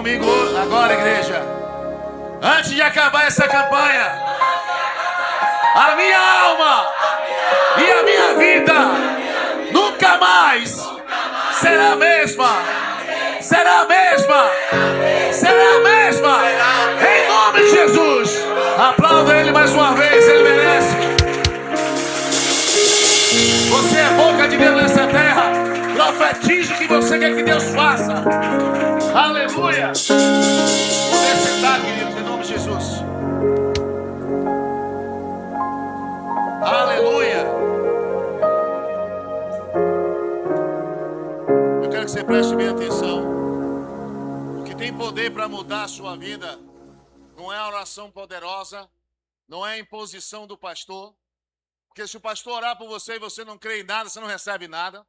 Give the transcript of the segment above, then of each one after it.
comigo agora, igreja. Antes de acabar essa campanha, a minha alma e a minha vida nunca mais será a mesma. Será a mesma. Será a mesma. Em nome de Jesus. Aplauda ele mais uma vez, ele merece. Você é boca de Deus nessa terra. Profetize o que você quer que Deus faça. Aleluia. Poder sentar, queridos, em nome de Jesus. Aleluia. Eu quero que você preste bem atenção. O que tem poder para mudar a sua vida não é a oração poderosa, não é a imposição do pastor. Porque se o pastor orar por você e você não crê em nada, você não recebe nada.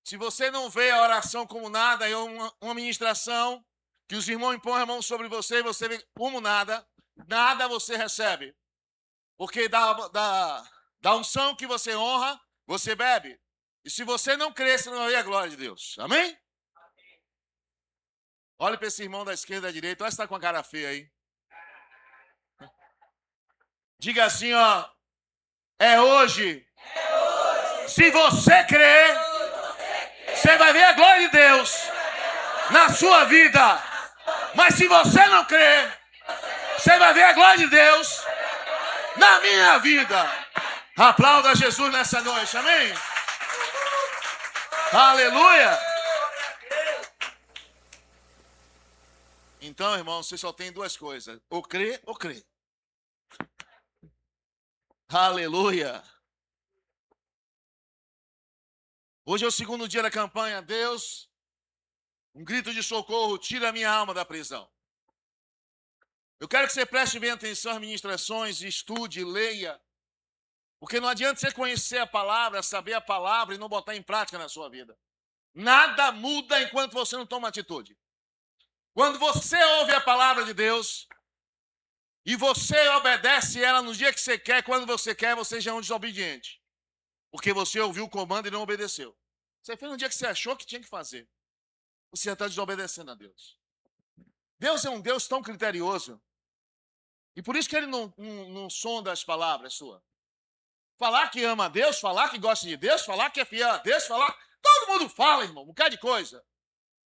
Se você não vê a oração como nada, é uma ministração que os irmãos impõem a mão sobre você e você vê como nada, nada você recebe. Porque da unção que você honra, você bebe. E se você não crer, você não vai ver a glória de Deus. Amém? Olha para esse irmão da esquerda e da direita. Olha se está com a cara feia aí. Diga assim, ó. É hoje. Se você crer, você vai ver a glória de Deus na sua vida. Mas se você não crer, você vai ver a glória de Deus na minha vida. Aplauda Jesus nessa noite, amém? Aleluia! Então, irmão, você só tem duas coisas: ou crer ou crer. Aleluia! Hoje é o segundo dia da campanha. Deus, um grito de socorro, tira a minha alma da prisão. Eu quero que você preste bem atenção às ministrações, estude, leia. Porque não adianta você conhecer a palavra, saber a palavra e não botar em prática na sua vida. Nada muda enquanto você não toma atitude. Quando você ouve a palavra de Deus e você obedece ela no dia que você quer, quando você quer, você já é um desobediente. Porque você ouviu o comando e não obedeceu. Você fez no dia que você achou que tinha que fazer. Você já está desobedecendo a Deus. Deus é um Deus tão criterioso. E por isso que ele não sonda as palavras suas. Falar que ama a Deus, falar que gosta de Deus, falar que é fiel a Deus, falar... Todo mundo fala, irmão, um bocado de coisa.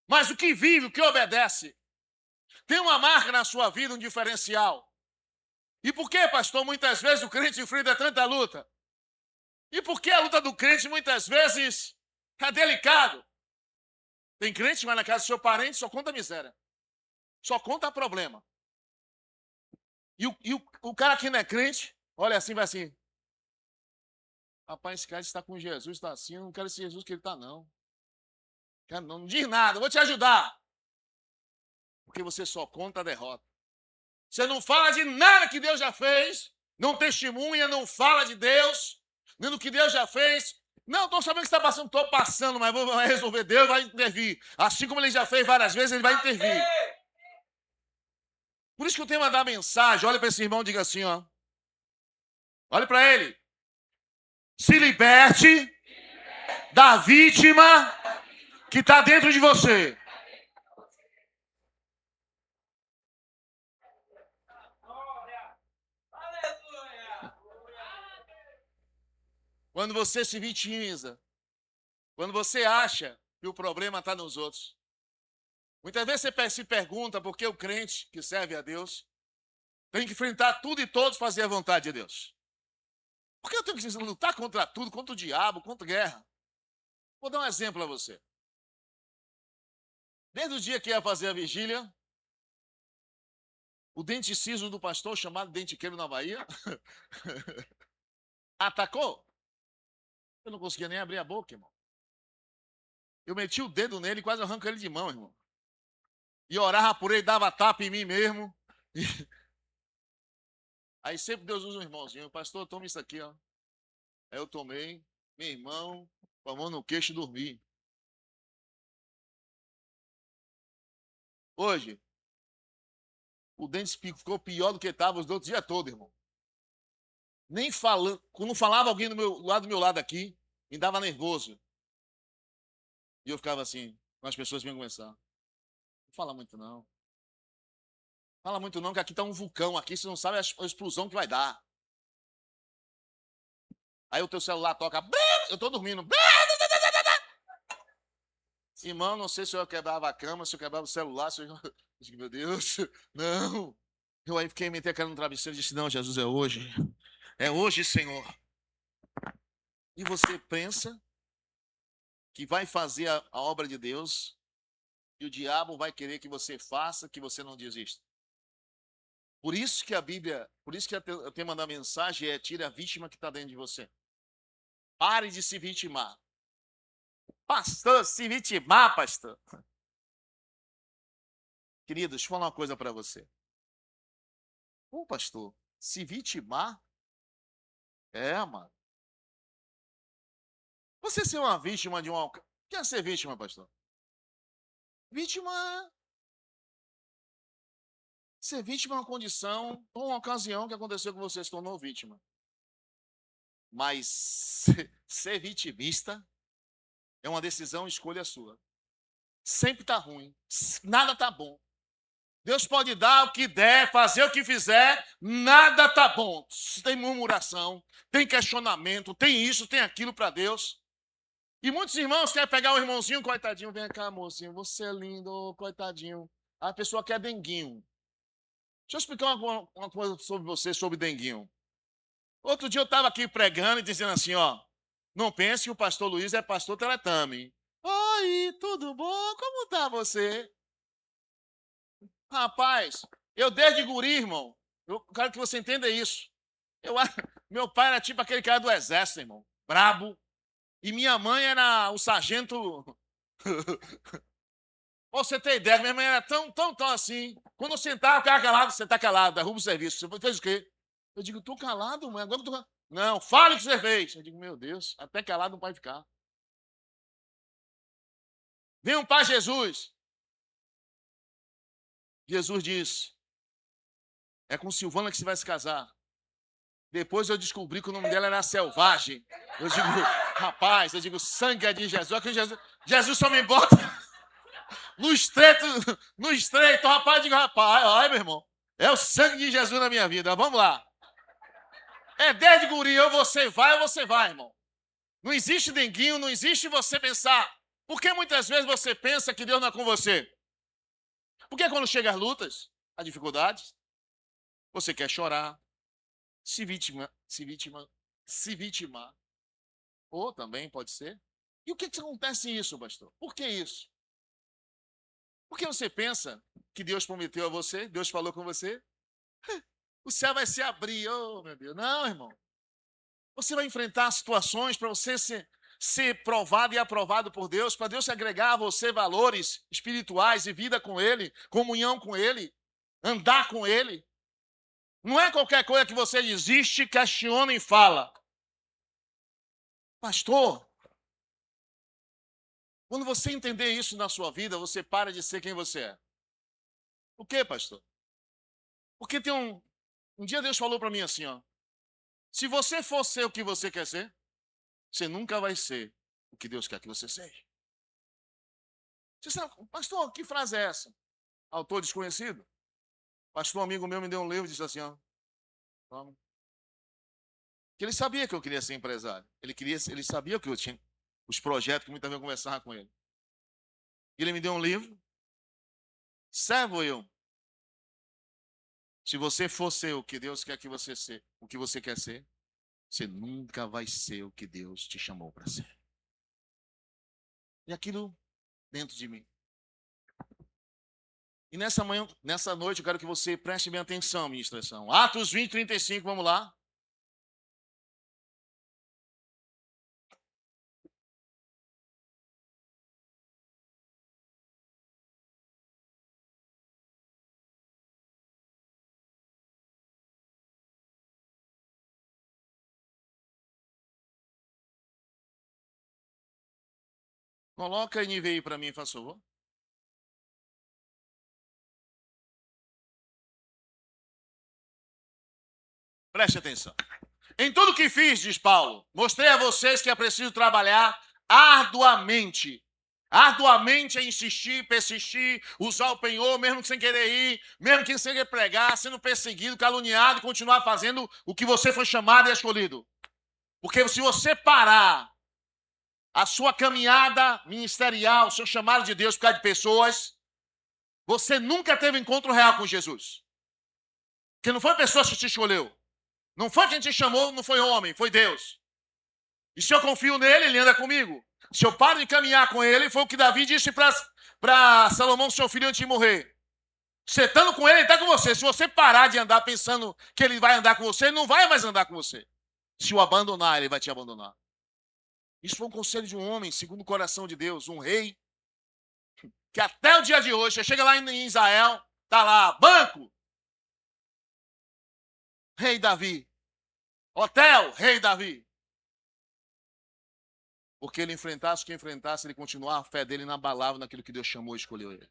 Mas o que vive, o que obedece, tem uma marca na sua vida, um diferencial. E por que, pastor, muitas vezes o crente enfrenta tanta luta? E por que a luta do crente muitas vezes é delicado? Tem crente que vai na casa do seu parente e só conta miséria. Só conta problema. E o cara que não é crente, olha assim, vai assim. Rapaz, esse cara está com Jesus, está assim, eu não quero esse Jesus que ele está, não. Quero não diz nada, vou te ajudar. Porque você só conta a derrota. Você não fala de nada que Deus já fez, não testemunha, não fala de Deus, nem do que Deus já fez. Não, estou sabendo que você está passando, estou passando, mas vai resolver, Deus vai intervir. Assim como ele já fez várias vezes, ele vai intervir. Por isso que eu tenho que mandar mensagem, olha para esse irmão e diga assim, ó. Olha para ele. Se liberte da vítima que está dentro de você. Quando você se vitimiza, quando você acha que o problema está nos outros. Muitas vezes você se pergunta por que o crente que serve a Deus tem que enfrentar tudo e todos fazer a vontade de Deus. Por que eu tenho que lutar contra tudo, contra o diabo, contra a guerra? Vou dar um exemplo a você. Desde o dia que ia fazer a vigília, o dente ciso do pastor, chamado dentiqueiro na Bahia, atacou. Eu não conseguia nem abrir a boca, irmão. Eu meti o dedo nele e quase arranco ele de mão, irmão. E orava por ele, dava tapa em mim mesmo. Aí sempre Deus usa um irmãozinho. Pastor, toma isso aqui, ó. Aí eu tomei, meu irmão, com a mão no queixo e dormi. Hoje, o dente ficou pior do que estava os outros dias todos, irmão. Nem falando, quando falava alguém do meu lado aqui, me dava nervoso. E eu ficava assim, com as pessoas vinham conversar. Não fala muito, não. Fala muito não, que aqui está um vulcão. Aqui você não sabe a explosão que vai dar. Aí o teu celular toca. Eu estou dormindo. Irmão, não sei se eu quebrava a cama, se eu quebrava o celular. Se eu digo, meu Deus, não. Eu aí fiquei meter a cara no travesseiro e disse, não, Jesus, é hoje. É hoje, Senhor. E você pensa que vai fazer a obra de Deus e o diabo vai querer que você faça, que você não desista. Por isso que a Bíblia, por isso que o tema da mensagem é tira a vítima que está dentro de você. Pare de se vitimar. Pastor, se vitimar, pastor. Queridos, deixa eu falar uma coisa para você. Ô, pastor, se vitimar? Mano. Você ser uma vítima de uma... O que é ser vítima, pastor? Vítima... Ser vítima é uma condição ou uma ocasião que aconteceu com você, se tornou vítima. Mas ser vitimista é uma decisão, escolha sua. Sempre está ruim, nada está bom. Deus pode dar o que der, fazer o que fizer, nada está bom. Tem murmuração, tem questionamento, tem isso, tem aquilo para Deus. E muitos irmãos querem pegar o irmãozinho, coitadinho, vem cá, mocinho, você é lindo, coitadinho. A pessoa quer denguinho. Deixa eu explicar uma coisa sobre você, sobre denguinho. Outro dia eu estava aqui pregando e dizendo assim, ó, não pense que o pastor Luiz é pastor Teletame. Oi, tudo bom? Como tá você? Rapaz, eu desde guri, irmão, eu quero que você entenda isso. Meu pai era tipo aquele cara do exército, irmão, brabo. E minha mãe era o sargento... Pra você ter ideia, minha mãe era tão assim. Quando eu sentava, eu ficava calado, você tá calado, derruba o serviço. Você fez o quê? Eu digo, tô calado, mãe, agora eu tô calado. Não, fale o que você fez. Eu digo, meu Deus, até calado não pode ficar. Venham para Jesus. Jesus disse, é com Silvana que você vai se casar. Depois eu descobri que o nome dela era Selvagem. Eu digo, rapaz, sangue é de Jesus. Jesus só me bota no estreito, rapaz. Eu digo, rapaz, olha, meu irmão, é o sangue de Jesus na minha vida. Vamos lá. É desde guri, ou você vai, irmão. Não existe denguinho, não existe você pensar. Por que muitas vezes você pensa que Deus não é com você? Porque quando chegam as lutas, as dificuldades, você quer chorar, se vitimar. Ou também pode ser. E o que acontece isso, pastor? Por que isso? Porque você pensa que Deus prometeu a você, Deus falou com você, o céu vai se abrir. Oh, meu Deus. Não, irmão. Você vai enfrentar situações para você ser provado e aprovado por Deus, para Deus agregar a você valores espirituais e vida com Ele, comunhão com Ele, andar com Ele. Não é qualquer coisa que você desiste, questiona e fala. Pastor, quando você entender isso na sua vida, você para de ser quem você é. Por quê, pastor? Porque tem um dia Deus falou para mim assim, ó. Se você for ser o que você quer ser, você nunca vai ser o que Deus quer que você seja. Você sabe, pastor, que frase é essa? Autor desconhecido? Pastor, um amigo meu me deu um livro e disse assim, ó. Vamos. Que ele sabia que eu queria ser empresário. Ele sabia que eu tinha os projetos que muitas vezes eu conversava com ele. E ele me deu um livro. Servo eu. Se você for ser o que Deus quer que você seja, o que você quer ser, você nunca vai ser o que Deus te chamou para ser. E aquilo dentro de mim. E nessa noite, eu quero que você preste bem atenção, minha instrução. Atos 20, 35, vamos lá. Coloca a NVI para mim, por favor. Preste atenção. Em tudo que fiz, diz Paulo, mostrei a vocês que é preciso trabalhar arduamente arduamente a insistir, persistir, usar o penhor, mesmo sem querer ir, mesmo que sem querer pregar, sendo perseguido, caluniado, e continuar fazendo o que você foi chamado e escolhido. Porque se você parar a sua caminhada ministerial, o seu chamado de Deus por causa de pessoas, você nunca teve encontro real com Jesus. Porque não foi a pessoa que te escolheu. Não foi quem te chamou, não foi homem, foi Deus. E se eu confio nele, ele anda comigo. Se eu paro de caminhar com ele, foi o que Davi disse para Salomão, seu filho, antes de morrer. Você estando com ele, ele está com você. Se você parar de andar pensando que ele vai andar com você, ele não vai mais andar com você. Se o abandonar, ele vai te abandonar. Isso foi um conselho de um homem, segundo o coração de Deus, um rei, que até o dia de hoje, você chega lá em Israel, está lá, banco, rei Davi. Hotel, rei Davi. Porque ele enfrentasse o que enfrentasse, ele continuava a fé dele inabalável naquilo que Deus chamou e escolheu ele.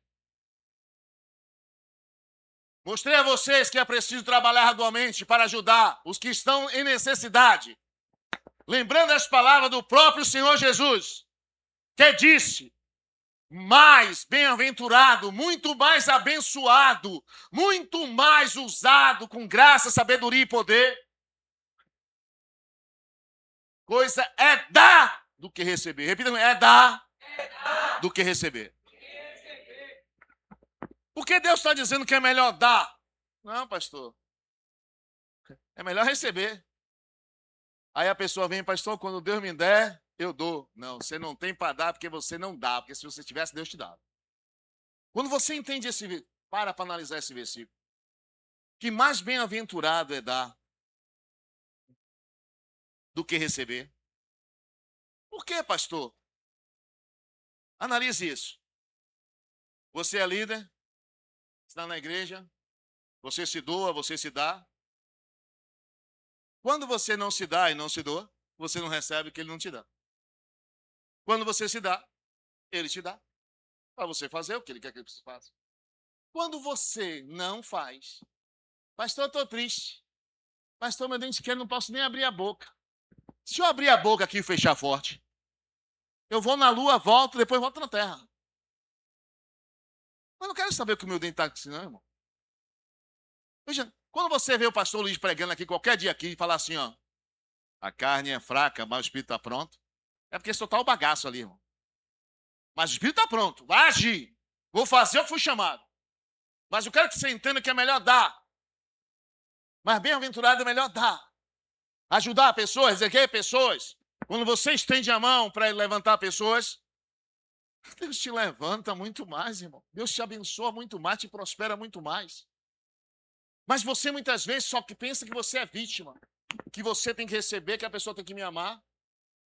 Mostrei a vocês que é preciso trabalhar arduamente para ajudar os que estão em necessidade. Lembrando as palavras do próprio Senhor Jesus, que disse: mais bem-aventurado, muito mais abençoado, muito mais usado com graça, sabedoria e poder. Coisa é dar do que receber. Repita, é dar do que receber. Por que Deus está dizendo que é melhor dar? Não, pastor. É melhor receber. Aí a pessoa vem, pastor, quando Deus me der, eu dou. Não, você não tem para dar porque você não dá. Porque se você tivesse, Deus te dava. Quando você entende para analisar esse versículo, que mais bem-aventurado é dar do que receber. Por quê, pastor? Analise isso. Você é líder, está na igreja, você se doa, você se dá. Quando você não se dá e não se doa, você não recebe o que ele não te dá. Quando você se dá, ele te dá. Para você fazer o que ele quer que você faça. Quando você não faz, pastor, eu estou triste. Pastor, meu dente quente, não posso nem abrir a boca. Se eu abrir a boca aqui e fechar forte, eu vou na lua, volto, depois volto na terra. Mas não quero saber o que o meu dente está assim, não, irmão. Veja, quando você vê o pastor Luiz pregando aqui, qualquer dia aqui, e falar assim, ó, a carne é fraca, mas o espírito está pronto, é porque só tá o bagaço ali, irmão. Mas o espírito está pronto, vai agir. Vou fazer o que fui chamado. Mas eu quero que você entenda que é melhor dar. Mas bem-aventurado é melhor dar. Ajudar pessoas, erguer pessoas. Quando você estende a mão para levantar pessoas, Deus te levanta muito mais, irmão. Deus te abençoa muito mais, te prospera muito mais. Mas você muitas vezes só que pensa que você é vítima, que você tem que receber, que a pessoa tem que me amar.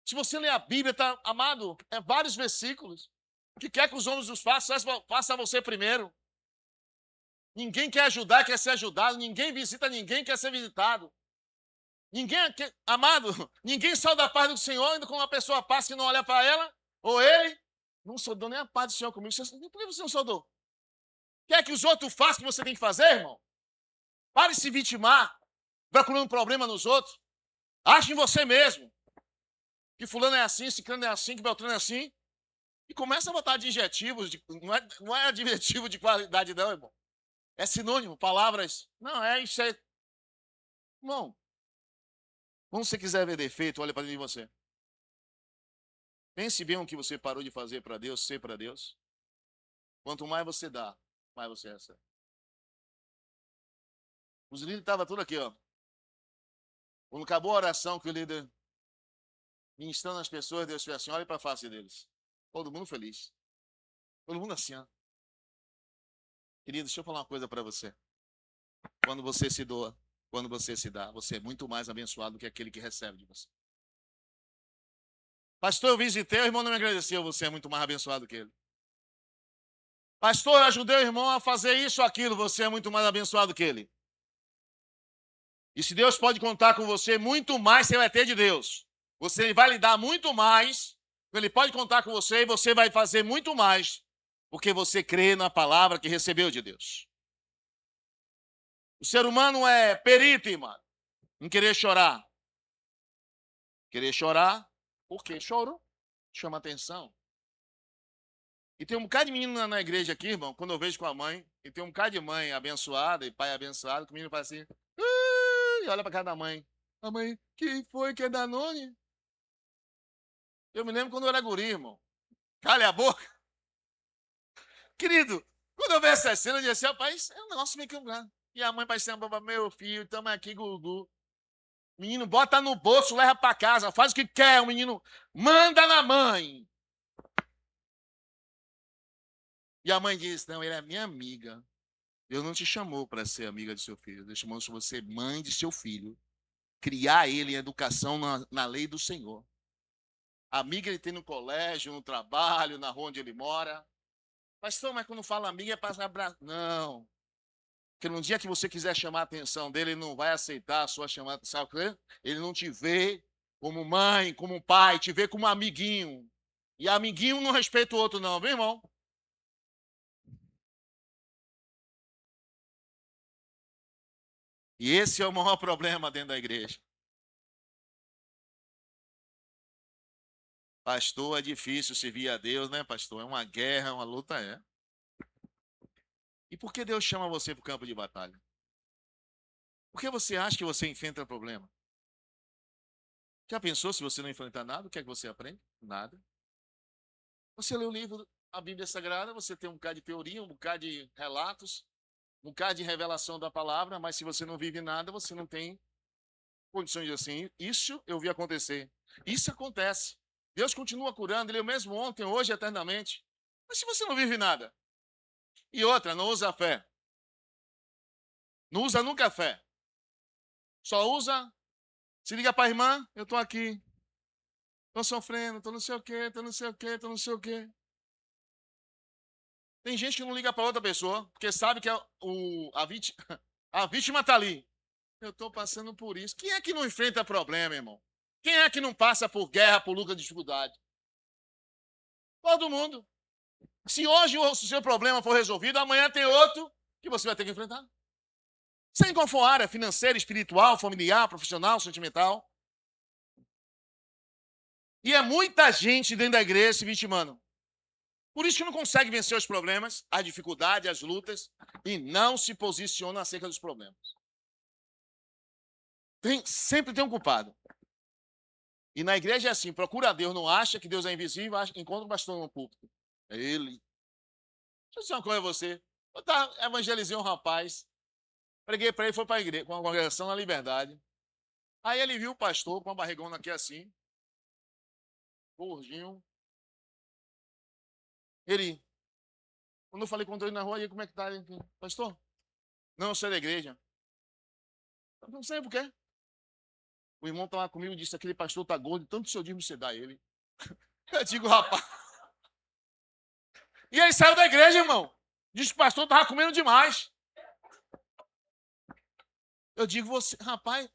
Se você ler a Bíblia, tá, amado, é vários versículos. O que quer que os homens os façam, faça você primeiro. Ninguém quer ajudar, quer ser ajudado. Ninguém visita ninguém, quer ser visitado. Ninguém, amado, ninguém sai da paz do Senhor ainda com uma pessoa passa que não olha para ela, ou ele. Não saudou nem a paz do Senhor comigo. Por que você não saudou? Quer que os outros façam o que você tem que fazer, irmão? Pare de se vitimar, procurando problema nos outros. Ache em você mesmo. Que fulano é assim, ciclano é assim, que Beltrano é assim. E começa a botar adjetivos, não é adjetivo de qualidade não, irmão. É sinônimo, palavras. Não, é isso aí. Irmão, quando você quiser ver defeito, olha para dentro de você. Pense bem o que você parou de fazer para Deus, ser para Deus. Quanto mais você dá, mais você recebe. Os líderes estavam tudo aqui, ó. Quando acabou a oração que o líder ministrando as pessoas, Deus fez assim, olha para a face deles. Todo mundo feliz. Todo mundo assim, ó. Querido, deixa eu falar uma coisa para você. Quando você se doa, quando você se dá, você é muito mais abençoado do que aquele que recebe de você. Pastor, eu visitei, o irmão não me agradeceu, você é muito mais abençoado que ele. Pastor, eu ajudei o irmão a fazer isso ou aquilo, você é muito mais abençoado que ele. E se Deus pode contar com você, muito mais você vai ter de Deus. Você vai lhe dar muito mais, ele pode contar com você e você vai fazer muito mais, porque você crê na palavra que recebeu de Deus. O ser humano é perito, irmão, em querer chorar. Querer chorar, porque chorou, chama atenção. E tem um bocado de menino na igreja aqui, irmão, quando eu vejo com a mãe, e tem um bocado de mãe abençoada e pai abençoado, que o menino faz assim, e olha pra cara da mãe. A mãe, quem foi que é Danone? Eu me lembro quando eu era guri, irmão. Cala a boca. Querido, quando eu vejo essa cena, eu disse assim, rapaz, é um negócio meio que um grande. E a mãe vai ser meu filho, estamos aqui, Gugu. Menino, bota no bolso, leva pra casa, faz o que quer. O menino manda na mãe. E a mãe diz, não, ele é minha amiga. Deus não te chamou para ser amiga de seu filho. Deus chamou para você mãe de seu filho. Criar ele em educação na lei do Senhor. Amiga ele tem no colégio, no trabalho, na rua onde ele mora. Pastor, mas quando fala amiga é para abraçar. Não. Porque no dia que você quiser chamar a atenção dele, ele não vai aceitar a sua chamada. Sabe o quê? Ele não te vê como mãe, como pai, te vê como amiguinho. E amiguinho não respeita o outro não, viu, irmão? E esse é o maior problema dentro da igreja. Pastor, é difícil servir a Deus, né, pastor? É uma guerra, é uma luta, é. E por que Deus chama você para o campo de batalha? Por que você acha que você enfrenta problema? Já pensou se você não enfrentar nada, o que é que você aprende? Nada. Você lê o livro, a Bíblia Sagrada, você tem um bocado de teoria, um bocado de relatos, um bocado de revelação da palavra, mas se você não vive nada, você não tem condições de assim. Isso eu vi acontecer. Isso acontece. Deus continua curando, Ele é o mesmo ontem, hoje, eternamente. Mas se você não vive nada, e outra, não usa a fé. Não usa nunca a fé. Só usa, se liga para a irmã, eu estou aqui. Estou sofrendo, estou não sei o quê, estou não sei o quê, estou não sei o quê. Tem gente que não liga para outra pessoa, porque sabe que a vítima está ali. Eu estou passando por isso. Quem é que não enfrenta problema, irmão? Quem é que não passa por guerra, por luta, dificuldade? Todo mundo. Se hoje o seu problema for resolvido, amanhã tem outro que você vai ter que enfrentar. Sem qual for a área, financeira, espiritual, familiar, profissional, sentimental. E é muita gente dentro da igreja se vitimando. Por isso que não consegue vencer os problemas, as dificuldades, as lutas, e não se posiciona acerca dos problemas. Sempre tem um culpado. E na igreja é assim, procura Deus, não acha que Deus é invisível, encontra o pastor no púlpito. É ele. Deixa eu dizer uma coisa a você. Eu evangelizei um rapaz, preguei para ele, foi para a igreja, com a congregação na Liberdade. Aí ele viu o pastor com a barrigona aqui assim, gordinho. Ele, quando eu falei com ele na rua, aí como é que tá? Ele, pastor? Não, eu sou da igreja. Eu não sei por quê. O irmão estava comigo e disse, aquele pastor tá gordo, tanto o senhor diz você dá ele. Eu digo, rapaz. E aí saiu da igreja, irmão. Disse que o pastor estava comendo demais. Eu digo, você, rapaz.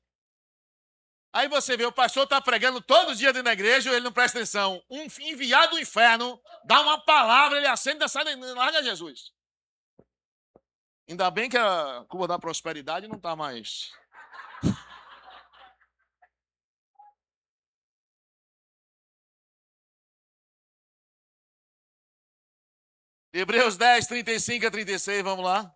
Aí você vê, o pastor está pregando todo dia dentro da igreja, ele não presta atenção. Um enviado do inferno dá uma palavra, ele acende e sai, larga Jesus. Ainda bem que a curva da prosperidade não está mais. Hebreus 10, 35 a 36, vamos lá.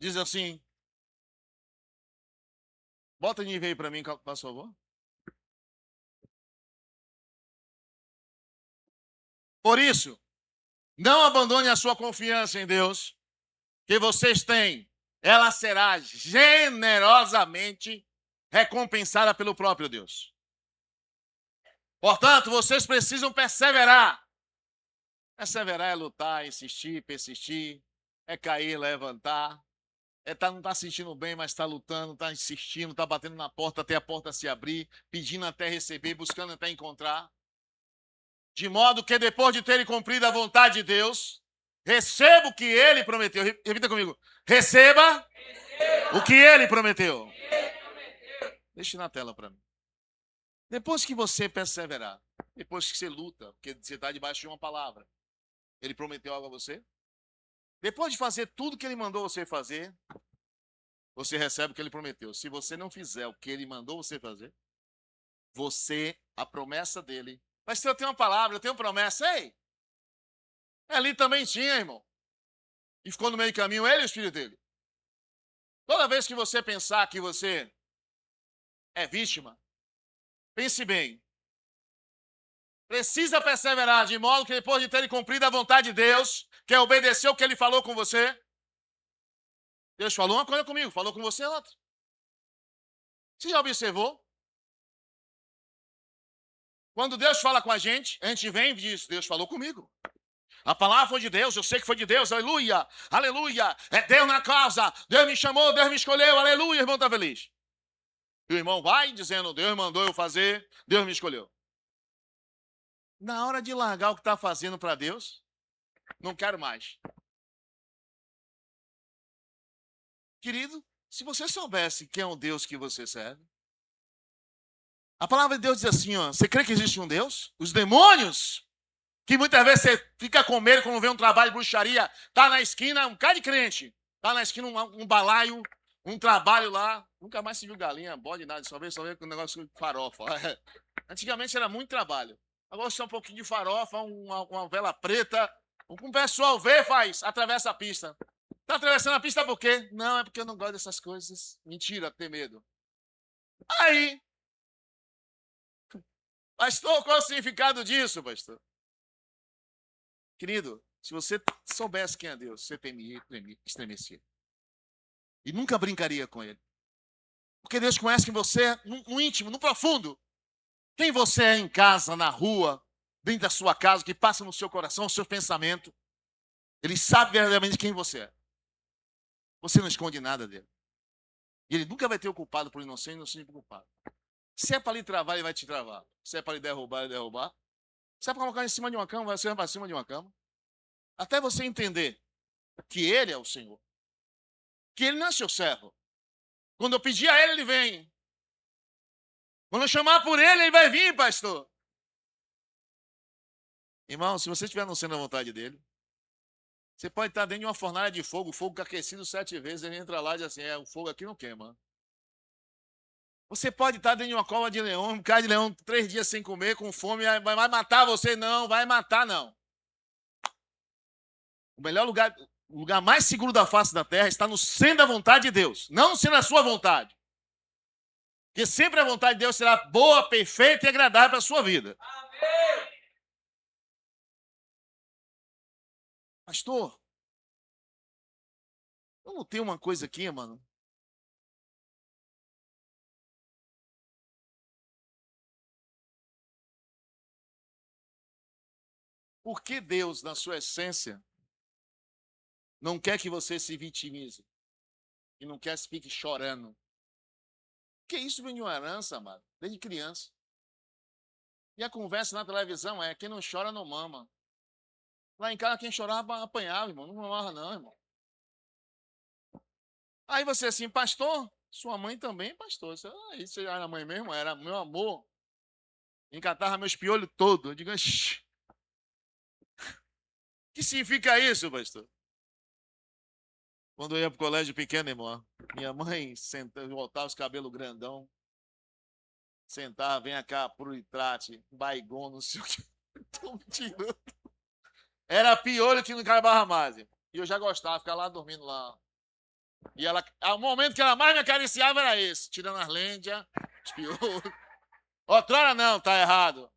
Diz assim. Bota de nível aí para mim, por favor. Por isso, não abandone a sua confiança em Deus, que vocês têm. Ela será generosamente recompensada pelo próprio Deus. Portanto, vocês precisam perseverar. Perseverar é lutar, insistir, persistir, é cair, levantar, não tá se sentindo bem, mas está lutando, está insistindo, está batendo na porta até a porta se abrir, pedindo até receber, buscando até encontrar. De modo que depois de terem cumprido a vontade de Deus, receba o que Ele prometeu. Repita comigo. Receba o que Ele prometeu. Deixe na tela para mim. Depois que você perseverar, Depois que você luta, porque você está debaixo de uma palavra. Ele prometeu algo a você? Depois de fazer tudo que ele mandou você fazer, você recebe o que ele prometeu. Se você não fizer o que ele mandou você fazer, a promessa dele. Mas se eu tenho uma palavra, eu tenho promessa, ei! Ali também tinha, irmão. E ficou no meio do caminho ele e o filho dele. Toda vez que você pensar que você é vítima, pense bem. Precisa perseverar de modo que depois de ter cumprido a vontade de Deus, que é obedecer o que ele falou com você, Deus falou uma coisa comigo, falou com você outra. Você já observou? Quando Deus fala com a gente vem e diz, Deus falou comigo. A palavra foi de Deus, eu sei que foi de Deus, aleluia, aleluia. É Deus na causa, Deus me chamou, Deus me escolheu, aleluia, irmão está feliz. E o irmão vai dizendo, Deus mandou eu fazer, Deus me escolheu. Na hora de largar o que está fazendo para Deus, não quero mais. Querido, se você soubesse quem é o Deus que você serve, a palavra de Deus diz assim, ó, você crê que existe um Deus? Os demônios, que muitas vezes você fica com medo quando vê um trabalho de bruxaria, tá na esquina, um cara de crente, tá na esquina um balaio, um trabalho lá, nunca mais se viu galinha, bode, nada, só vê com um negócio de farofa. Antigamente era muito trabalho. Agora só um pouquinho de farofa, uma vela preta, o que um pessoal vê, atravessa a pista. Tá atravessando a pista por quê? Não, é porque eu não gosto dessas coisas. Mentira, ter medo. Aí, pastor, qual é o significado disso, pastor? Querido, se você soubesse quem é Deus, você estremecia. E nunca brincaria com ele. Porque Deus conhece quem você é no íntimo, no profundo. Quem você é em casa, na rua, dentro da sua casa, que passa no seu coração, no seu pensamento. Ele sabe verdadeiramente quem você é. Você não esconde nada dele. E ele nunca vai ter o culpado por inocente, inocente por culpado. Se é para lhe travar, ele vai te travar. Se é para lhe derrubar, ele vai derrubar. Se é para colocar em cima de uma cama, vai ser para cima de uma cama. Até você entender que ele é o Senhor. Que ele não é seu servo. Quando eu pedir a ele, ele vem. Quando eu chamar por ele, ele vai vir, pastor. Irmão, se você estiver anunciando a vontade dele, você pode estar dentro de uma fornalha de fogo, o fogo aquecido 7 vezes, ele entra lá e diz assim, o fogo aqui não queima. Você pode estar dentro de uma cova de leão, um cara de leão 3 dias sem comer, com fome, vai matar você? Não, vai matar não. O melhor lugar, o lugar mais seguro da face da terra está no centro da vontade de Deus, não sendo a sua vontade. Porque sempre a vontade de Deus será boa, perfeita e agradável para a sua vida. Amém. Pastor, eu não tenho uma coisa aqui, mano. Por que Deus, na sua essência, não quer que você se vitimize? E não quer que fique chorando? Porque isso vem de uma herança, amado, desde criança. E a conversa na televisão é, quem não chora não mama. Lá em casa, quem chorava apanhava, irmão. Não mamava não, irmão. Aí você assim, pastor, sua mãe também é pastor. Isso era a mãe mesmo, era meu amor. Encatava meus piolhos todos. Eu digo, que significa isso, pastor? Quando eu ia pro colégio pequeno, irmão, minha mãe voltava os cabelos grandão, sentava, vem cá, pruritrate, baigon, não sei o que. Tô tirando. Era piolho que não acabava mais. Irmão. E eu já gostava, ficar lá dormindo lá. E ela, o momento que ela mais me acariciava era esse, tirando as lêndias, os piolhos. Outrora não, tá errado.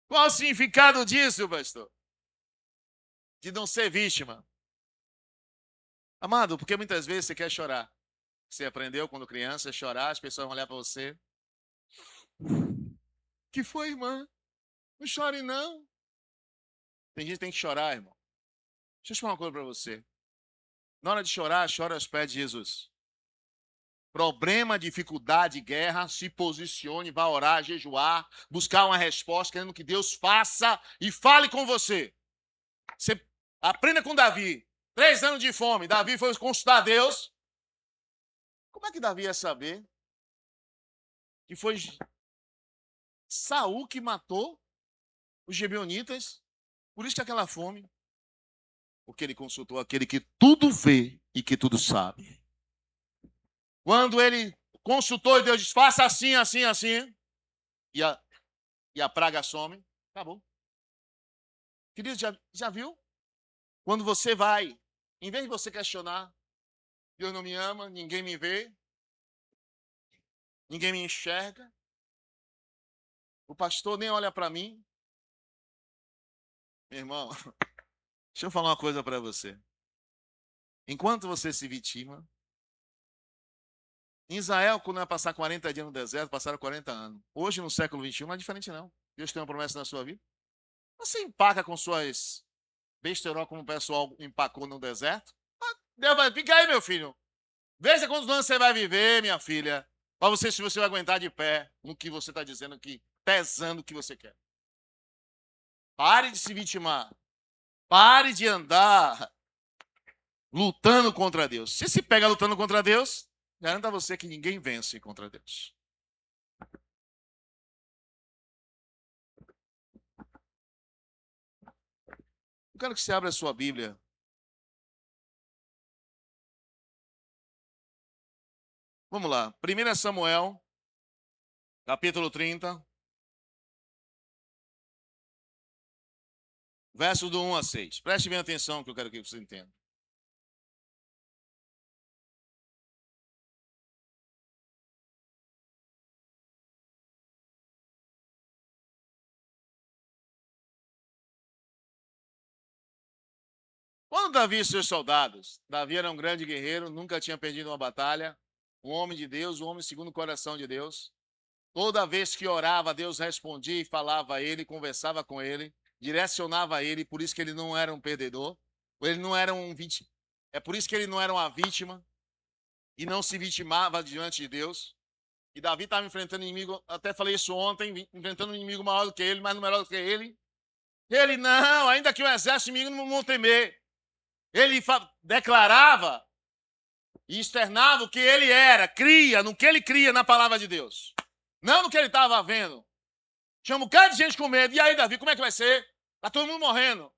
Qual o significado disso, pastor? De não ser vítima. Amado, porque muitas vezes você quer chorar. Você aprendeu quando criança a chorar, as pessoas vão olhar para você. Que foi, irmã? Não chore, não. Tem gente que tem que chorar, irmão. Deixa eu te falar uma coisa para você. Na hora de chorar, chora aos pés de Jesus. Problema, dificuldade, guerra, se posicione, vá orar, jejuar, buscar uma resposta, querendo que Deus faça e fale com você. Você aprenda com Davi. 3 anos de fome. Davi foi consultar Deus. Como é que Davi ia saber que foi Saul que matou os gibeonitas. Por isso que aquela fome. Porque ele consultou aquele que tudo vê e que tudo sabe. Quando ele consultou e Deus disse, faça assim, assim, assim, e a praga some, acabou. Querido, já viu? Quando você vai, em vez de você questionar, Deus não me ama, ninguém me vê, ninguém me enxerga, o pastor nem olha para mim. Meu irmão, deixa eu falar uma coisa para você. Enquanto você se vitima, em Israel, quando ia passar 40 dias no deserto, passaram 40 anos. Hoje, no século XXI, não é diferente, não. Deus tem uma promessa na sua vida. Você empaca com suas besterol como o pessoal empacou no deserto. Deus vai, fica aí, meu filho. Veja quantos anos você vai viver, minha filha, para você se você vai aguentar de pé no que você está dizendo aqui, pesando o que você quer. Pare de se vitimar. Pare de andar lutando contra Deus. Se pega lutando contra Deus, garanto a você que ninguém vence contra Deus. Eu quero que você abra a sua Bíblia. Vamos lá. 1 Samuel, capítulo 30. Verso do 1 a 6. Preste bem atenção que eu quero que você entenda. Quando Davi e seus soldados, Davi era um grande guerreiro, nunca tinha perdido uma batalha, um homem de Deus, um homem segundo o coração de Deus. Toda vez que orava, Deus respondia e falava a ele, conversava com ele, direcionava a ele, por isso que ele não era um perdedor, ele não era um vítima. É por isso que ele não era uma vítima e não se vitimava diante de Deus. E Davi estava enfrentando inimigo, até falei isso ontem, enfrentando um inimigo maior do que ele, mais numeroso do que ele. Ele não, ainda que o exército inimigo não vão temer. Ele declarava e externava o que ele era, cria, no que ele cria na palavra de Deus. Não no que ele estava vendo. Tinha um bocado de gente com medo. E aí, Davi, como é que vai ser? Está todo mundo morrendo.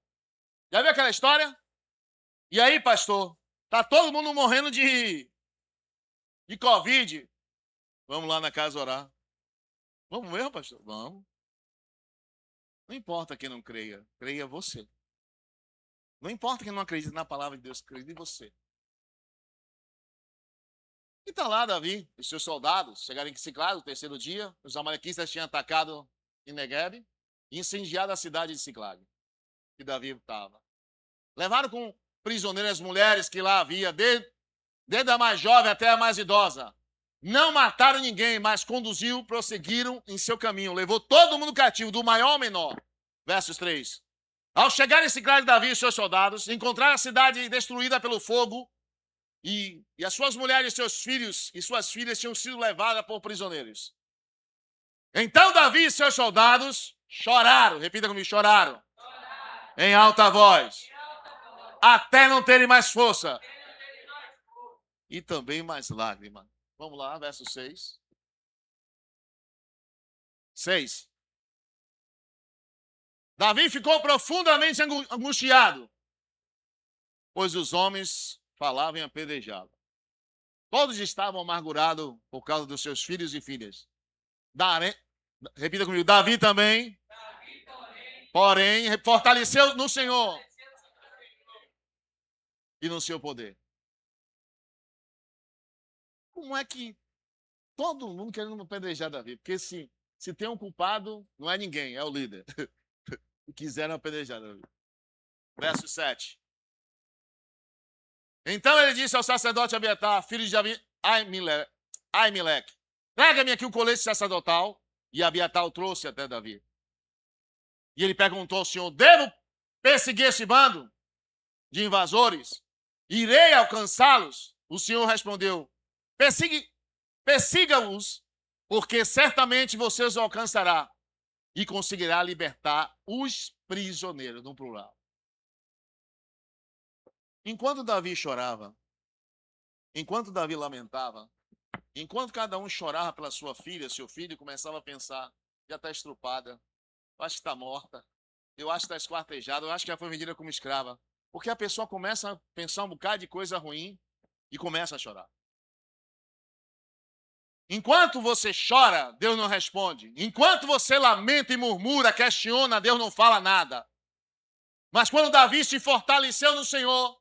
Já viu aquela história? E aí, pastor? Está todo mundo morrendo de Covid. Vamos lá na casa orar. Vamos mesmo, pastor? Vamos. Não importa quem não creia. Creia você. Não importa quem não acredita na palavra de Deus. Acredite em você. E está lá Davi e seus soldados chegaram em Siclag no terceiro dia. Os amalequitas tinham atacado em Negueb e incendiado a cidade de Siclag, que Davi estava. Levaram com prisioneiras as mulheres que lá havia, desde a mais jovem até a mais idosa. Não mataram ninguém, mas prosseguiram em seu caminho. Levou todo mundo cativo, do maior ao menor. Versos 3. Ao chegar em Siclag, Davi e seus soldados encontraram a cidade destruída pelo fogo, e as suas mulheres, seus filhos e suas filhas tinham sido levadas por prisioneiros. Então Davi e seus soldados choraram. Repita comigo, choraram. Em alta voz. Até não terem mais força. E também mais lágrima. Vamos lá, verso 6. 6. Davi ficou profundamente angustiado, pois os homens falavam em apedrejá-lo. Todos estavam amargurados por causa dos seus filhos e filhas. Repita comigo, Davi também, porém, fortaleceu no Senhor e no seu poder. Como é que todo mundo querendo apedrejar Davi? Porque se tem um culpado, não é ninguém, é o líder. E quiseram apedrejar Davi. Verso 7. Então ele disse ao sacerdote Abiatar, filho de Aimeleque, traga-me aqui o colete sacerdotal. E Abiatar o trouxe até Davi. E ele perguntou ao Senhor, devo perseguir esse bando de invasores? Irei alcançá-los? O Senhor respondeu, persiga-os, porque certamente você os alcançará e conseguirá libertar os prisioneiros, no plural. Enquanto Davi chorava, enquanto Davi lamentava, enquanto cada um chorava pela sua filha, seu filho, começava a pensar, já está estrupada. Eu acho que está morta. Eu acho que está esquartejada. Eu acho que já foi vendida como escrava. Porque a pessoa começa a pensar um bocado de coisa ruim e começa a chorar. Enquanto você chora, Deus não responde. Enquanto você lamenta e murmura, questiona, Deus não fala nada. Mas quando Davi se fortaleceu no Senhor,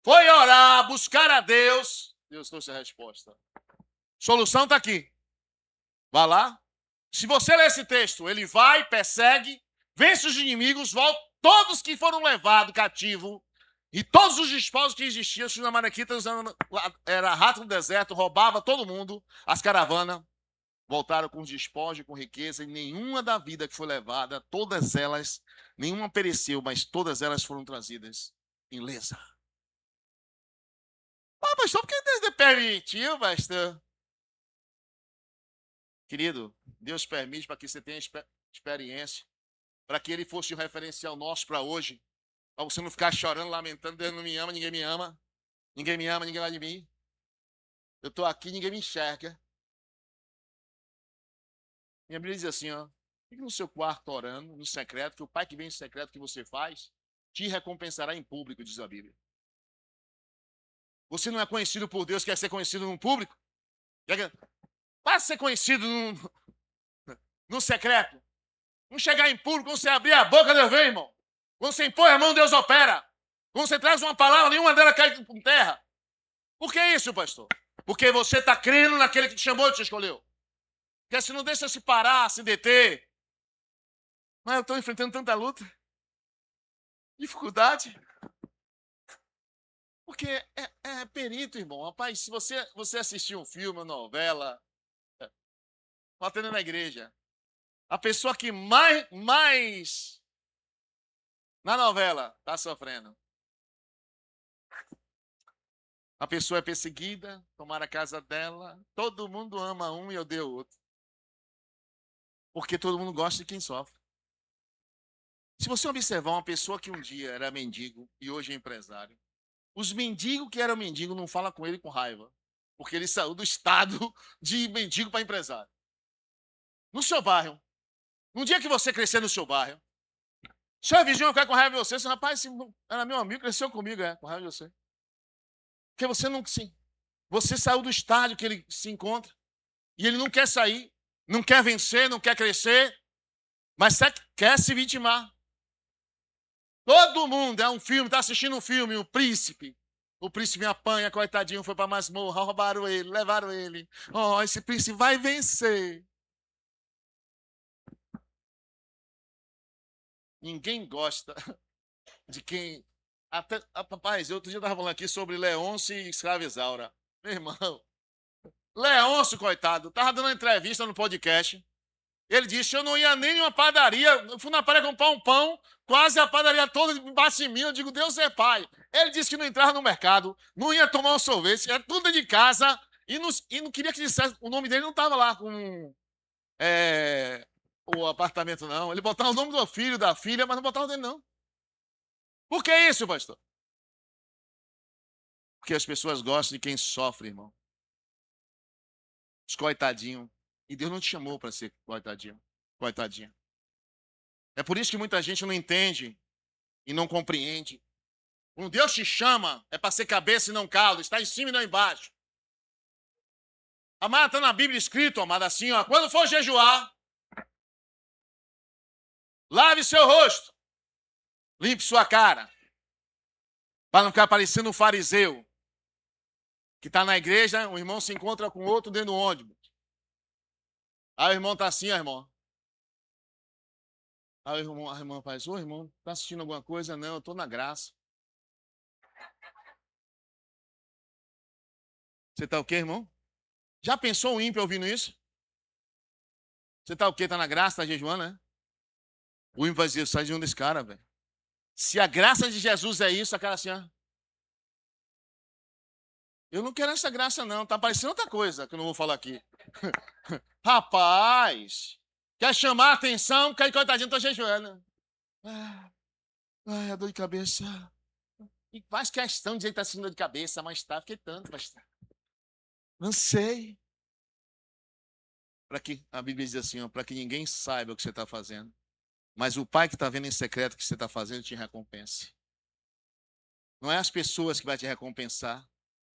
foi orar, buscar a Deus, Deus trouxe a resposta. Solução está aqui. Vá lá. Se você ler esse texto, ele vai, persegue, vence os inimigos, volta todos que foram levados cativo e todos os despojos que existiam. Os amalequitas era rato no deserto, roubava todo mundo, as caravanas voltaram com despojos, com riqueza, e nenhuma da vida que foi levada, todas elas, nenhuma pereceu, mas todas elas foram trazidas em lesa. Ah, pastor, por que Deus permitiu, pastor? Querido, Deus permite para que você tenha experiência, para que ele fosse o referencial nosso para hoje, para você não ficar chorando, lamentando, Deus não me ama, ninguém me ama, ninguém me ama, ninguém vai de mim. Eu estou aqui, ninguém me enxerga. Minha Bíblia diz assim, ó, fique no seu quarto orando, no secreto, que o Pai que vem em secreto que você faz, te recompensará em público, diz a Bíblia. Você não é conhecido por Deus, quer ser conhecido no público? Para ser conhecido no secreto. Não chegar em público, quando você abrir a boca, Deus vem, irmão. Quando você impõe a mão, Deus opera. Quando você traz uma palavra, nenhuma dela cai por terra. Por que isso, pastor? Porque você está crendo naquele que te chamou e te escolheu. Porque se não deixa se parar, se deter. Mas eu estou enfrentando tanta luta. Dificuldade. Porque é perito, irmão. Rapaz, se você assistir um filme, uma novela, atendendo na igreja, a pessoa que mais na novela está sofrendo. A pessoa é perseguida, tomaram a casa dela, todo mundo ama um e odeia o outro. Porque todo mundo gosta de quem sofre. Se você observar uma pessoa que um dia era mendigo e hoje é empresário, os mendigos que eram mendigos não falam com ele com raiva, porque ele saiu do estado de mendigo para empresário. No seu bairro, no dia que você crescer no seu bairro, seu vizinho quer com raiva de você, seu rapaz, era meu amigo, cresceu comigo, com raiva de você. Porque você não, sim, você saiu do estádio que ele se encontra e ele não quer sair, não quer vencer, não quer crescer, mas quer se vitimar. Todo mundo é um filme, está assistindo um filme, o príncipe. O príncipe apanha, coitadinho, foi para a masmorra, roubaram ele, levaram ele. Oh, esse príncipe vai vencer. Ninguém gosta de quem... Até, rapaz, outro dia eu estava falando aqui sobre Leôncio e Escrava Isaura. Meu irmão, Leôncio, coitado, estava dando uma entrevista no podcast. Ele disse, eu não ia nem em uma padaria, eu fui na padaria comprar um pão, quase a padaria toda embaixo de mim, eu digo, Deus é pai. Ele disse que não entrava no mercado, não ia tomar um sorvete, era tudo de casa, e não queria que dissesse, o nome dele não estava lá com o apartamento, não. Ele botava o nome do filho, da filha, mas não botava o dele, não. Por que isso, pastor? Porque as pessoas gostam de quem sofre, irmão. Os coitadinhos. E Deus não te chamou para ser coitadinho, coitadinha. É por isso que muita gente não entende e não compreende. Quando Deus te chama, é para ser cabeça e não calo, está em cima e não embaixo. Amada, está na Bíblia escrito, amada, assim, ó, quando for jejuar, lave seu rosto, limpe sua cara, para não ficar parecendo um fariseu, que está na igreja, um irmão se encontra com outro dentro do ônibus. Aí o irmão está assim, ó, irmão. Aí a irmã faz, ô irmão, está assistindo alguma coisa? Não, eu estou na graça. Você está o quê, irmão? Já pensou o ímpio ouvindo isso? Você está o quê? Está na graça, está jejuando, né? O ímpio vai dizer, sai de um desse cara, velho. Se a graça de Jesus é isso, a cara assim, ó. Eu não quero essa graça, não. Tá parecendo outra coisa que eu não vou falar aqui. Rapaz, quer chamar a atenção, que aí, coitadinho, tá jejuando. Ai, a dor de cabeça. E faz questão de dizer que tá sentindo dor de cabeça, mas tá, fiquei tanto, pastor. Não sei. para que, a Bíblia diz assim, para que ninguém saiba o que você está fazendo. Mas o Pai que está vendo em secreto o que você está fazendo te recompense. Não é as pessoas que vão te recompensar.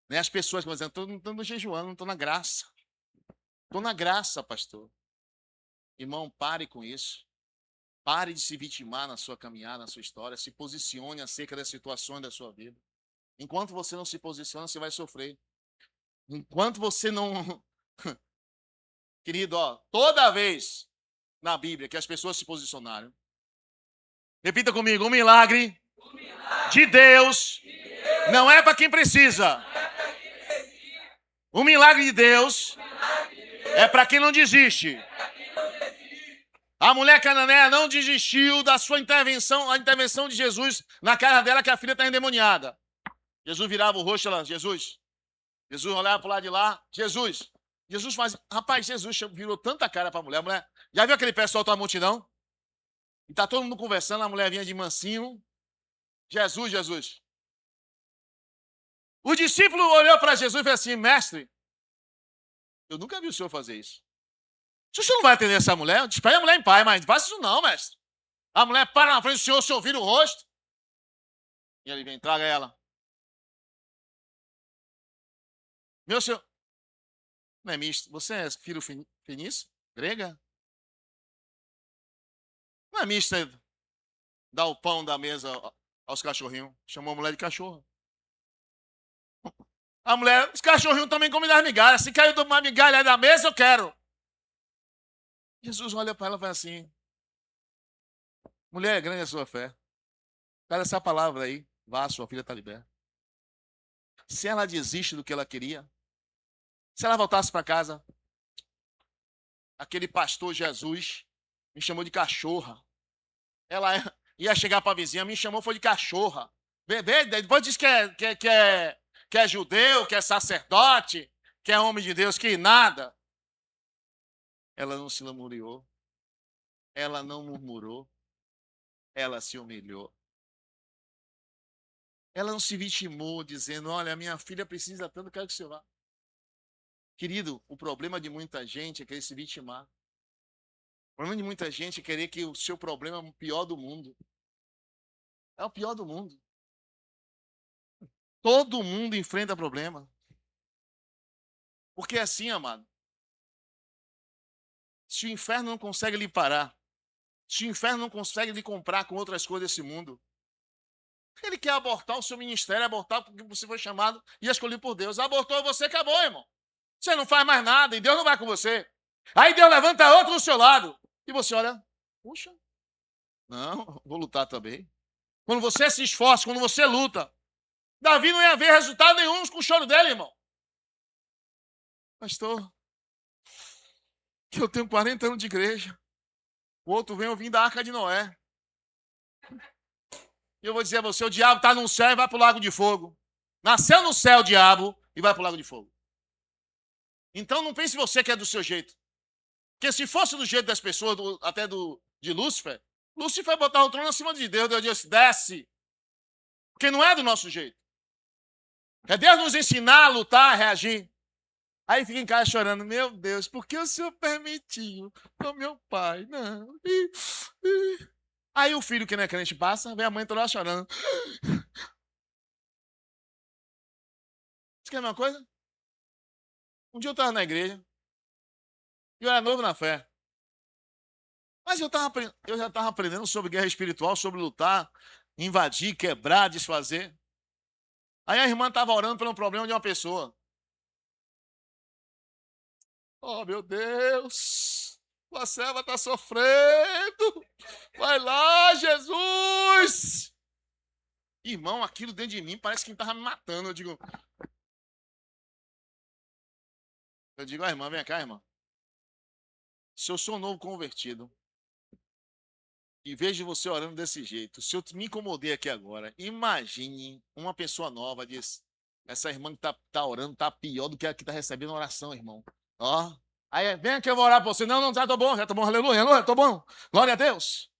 Não é as pessoas que vão dizer, estou jejuando, não estou na graça. Estou na graça, pastor. Irmão, pare com isso. Pare de se vitimar na sua caminhada, na sua história. Se posicione acerca das situações da sua vida. Enquanto você não se posiciona, você vai sofrer. Enquanto você não... Querido, ó, toda vez na Bíblia que as pessoas se posicionaram, repita comigo, um milagre de Deus não é para quem precisa. O milagre de Deus é para quem não desiste. A mulher cananeia não desistiu da sua intervenção, a intervenção de Jesus na casa dela, que a filha está endemoniada. Jesus virava o rosto e ela, Jesus olhava para o lado de lá, Jesus faz, rapaz, Jesus virou tanta cara para a mulher, já viu aquele pessoal da multidão? E está todo mundo conversando, a mulher vinha de mansinho, Jesus. O discípulo olhou para Jesus e fez assim, mestre, eu nunca vi o senhor fazer isso. O senhor não vai atender essa mulher? Espere a mulher em paz, mas não faça isso não, mestre. A mulher para na frente do senhor, o senhor vira o rosto. E ele vem, traga ela. Meu senhor, não é misto, você é filho fenício? Grega? Não é misto, dá o pão da mesa aos cachorrinhos. Chamou a mulher de cachorro. A mulher, os cachorrinhos também comem das migalhas. Se caiu uma migalha da mesa, eu quero. Jesus olha para ela e fala assim, mulher, é grande a sua fé. Cara, essa palavra aí, vá, sua filha está liberta. Se ela desiste do que ela queria, se ela voltasse para casa, aquele pastor Jesus me chamou de cachorra. Ela ia chegar para a vizinha, me chamou, foi de cachorra. Bebê, depois diz que é judeu, que é sacerdote, que é homem de Deus, que nada. Ela não se lamuriou, ela não murmurou, ela se humilhou. Ela não se vitimou dizendo, olha, minha filha precisa tanto, quero que você vá. Querido, o problema de muita gente é querer se vitimar. O problema de muita gente é querer que o seu problema é o pior do mundo. É o pior do mundo. Todo mundo enfrenta problema. Porque é assim, amado. Se o inferno não consegue lhe parar, se o inferno não consegue lhe comprar com outras coisas desse mundo, ele quer abortar o seu ministério, abortar porque você foi chamado e escolhido por Deus. Abortou você, acabou, irmão. Você não faz mais nada e Deus não vai com você. Aí Deus levanta outro do seu lado. E você olha, puxa, não, vou lutar também. Quando você se esforça, quando você luta, Davi não ia ver resultado nenhum com o choro dele, irmão. Pastor, que eu tenho 40 anos de igreja. O outro vem ouvindo da Arca de Noé. E eu vou dizer a você, o diabo está no céu e vai para o lago de fogo. Nasceu no céu o diabo e vai para o lago de fogo. Então não pense você que é do seu jeito. Porque se fosse do jeito das pessoas, até de Lúcifer, Lúcifer botava o trono acima de Deus. Deus disse, desce. Porque não é do nosso jeito. É Deus nos ensinar a lutar, a reagir. Aí fica em casa chorando, meu Deus, por que o Senhor permitiu? Oh, meu pai, não. Aí o filho que não é crente passa, vem a mãe toda lá chorando. Você quer uma coisa? Um dia eu estava na igreja, e eu era novo na fé. Mas eu já estava aprendendo sobre guerra espiritual, sobre lutar, invadir, quebrar, desfazer. Aí a irmã estava orando pelo problema de uma pessoa. Oh, meu Deus! A serva está sofrendo! Vai lá, Jesus! Irmão, aquilo dentro de mim parece que estava me matando. Eu digo, irmã, vem cá, irmã. Se eu sou novo convertido, e vejo você orando desse jeito, se eu me incomodei aqui agora, imagine uma pessoa nova diz, essa irmã que tá orando tá pior do que a que tá recebendo oração, irmão. Ó, aí vem aqui, eu vou orar pra você. Não, já tô bom, aleluia, tô bom. Glória a Deus.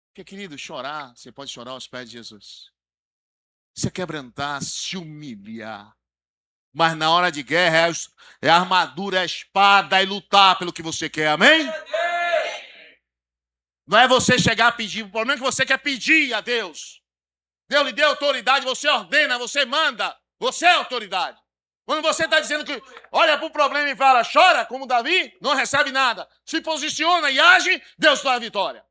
Porque, querido, chorar, você pode chorar aos pés de Jesus. Se quebrantar, se humilhar. Mas na hora de guerra é a armadura, é a espada e lutar pelo que você quer, amém? Não é você chegar a pedir, o problema é que você quer pedir a Deus. Deus lhe deu autoridade, você ordena, você manda, você é autoridade. Quando você está dizendo que olha para o problema e fala, chora, como Davi, não recebe nada. Se posiciona e age, Deus dá a vitória.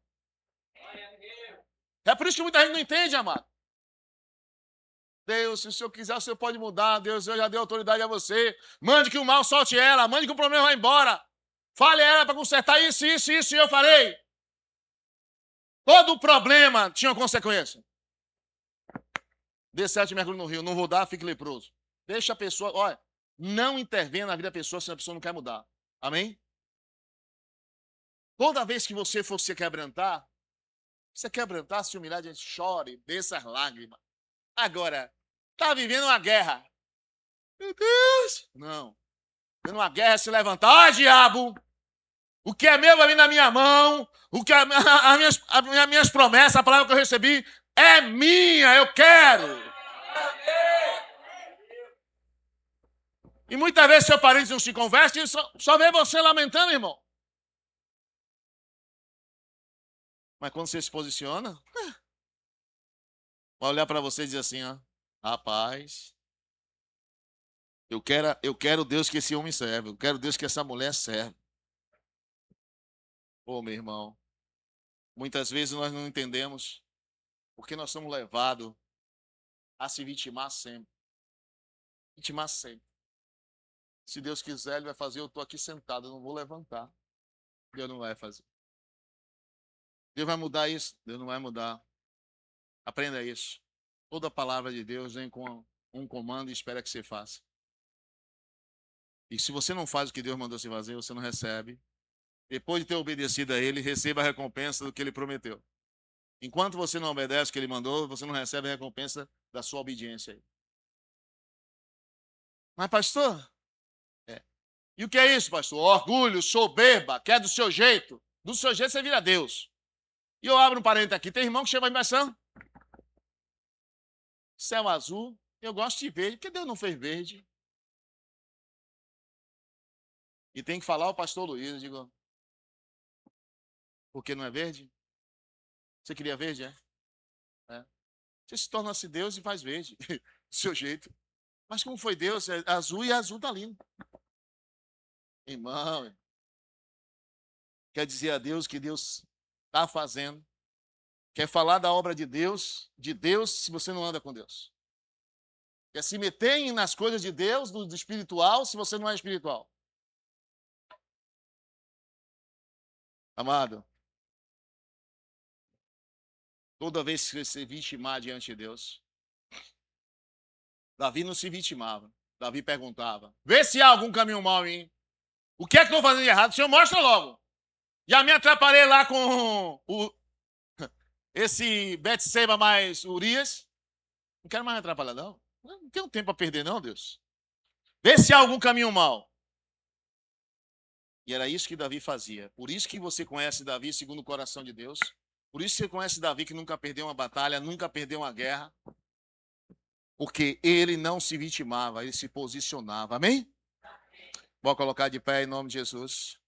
É por isso que muita gente não entende, amado. Deus, se o Senhor quiser, o Senhor pode mudar. Deus, eu já dei autoridade a você. Mande que o mal solte ela, mande que o problema vá embora. Fale a ela para consertar isso, isso, isso, e eu farei. Todo problema tinha uma consequência. Dê 7 mergulhos no rio, não vou dar, fique leproso. Deixa a pessoa, olha, não intervenha na vida da pessoa se a pessoa não quer mudar. Amém? Toda vez que você for se quebrantar, se humilhar, a gente chore, desça as lágrimas. Agora, está vivendo uma guerra. Meu Deus! Não. Vivendo uma guerra, se levantar. Ah, diabo! O que é meu vai vir na minha mão. O que as minhas promessas, a palavra que eu recebi, é minha, eu quero. E muitas vezes seu parente não se converte e só vê você lamentando, irmão. Mas quando você se posiciona, vai olhar para você e dizer assim, ó, rapaz, eu quero Deus que esse homem serve, eu quero Deus que essa mulher serve. Ô, meu irmão, muitas vezes nós não entendemos porque nós somos levados a se vitimar sempre. Vitimar sempre. Se Deus quiser, Ele vai fazer, eu estou aqui sentado, eu não vou levantar. Deus não vai fazer. Deus vai mudar isso? Deus não vai mudar. Aprenda isso. Toda palavra de Deus vem com um comando e espera que você faça. E se você não faz o que Deus mandou você fazer, você não recebe. Depois de ter obedecido a Ele, receba a recompensa do que Ele prometeu. Enquanto você não obedece o que Ele mandou, você não recebe a recompensa da sua obediência. Mas, pastor, e o que é isso, pastor? Orgulho, soberba, quer do seu jeito. Do seu jeito você vira Deus. E eu abro um parênteses aqui. Tem irmão que chama a impressão. Céu azul, eu gosto de verde. Por que Deus não fez verde? E tem que falar o pastor Luiz. Eu digo, por que não é verde? Você queria verde, é? Você se torna-se Deus e faz verde. Do seu jeito. Mas como foi Deus? É azul e azul está lindo. Irmão, quer dizer a Deus que Deus está fazendo. Quer falar da obra de Deus, se você não anda com Deus. Quer se meter nas coisas de Deus, do espiritual, se você não é espiritual. Amado, toda vez que você se vitimar diante de Deus, Davi não se vitimava. Davi perguntava, vê se há algum caminho mau em mim. O que é que eu estou fazendo de errado? O Senhor mostra logo. Já me atrapalhei lá com esse Betseba mais Urias. Não quero mais me atrapalhar, não. Não tenho tempo para perder, não, Deus. Vê se há algum caminho mau. E era isso que Davi fazia. Por isso que você conhece Davi segundo o coração de Deus. Por isso que você conhece Davi que nunca perdeu uma batalha, nunca perdeu uma guerra. Porque ele não se vitimava, ele se posicionava. Amém? Vou colocar de pé em nome de Jesus.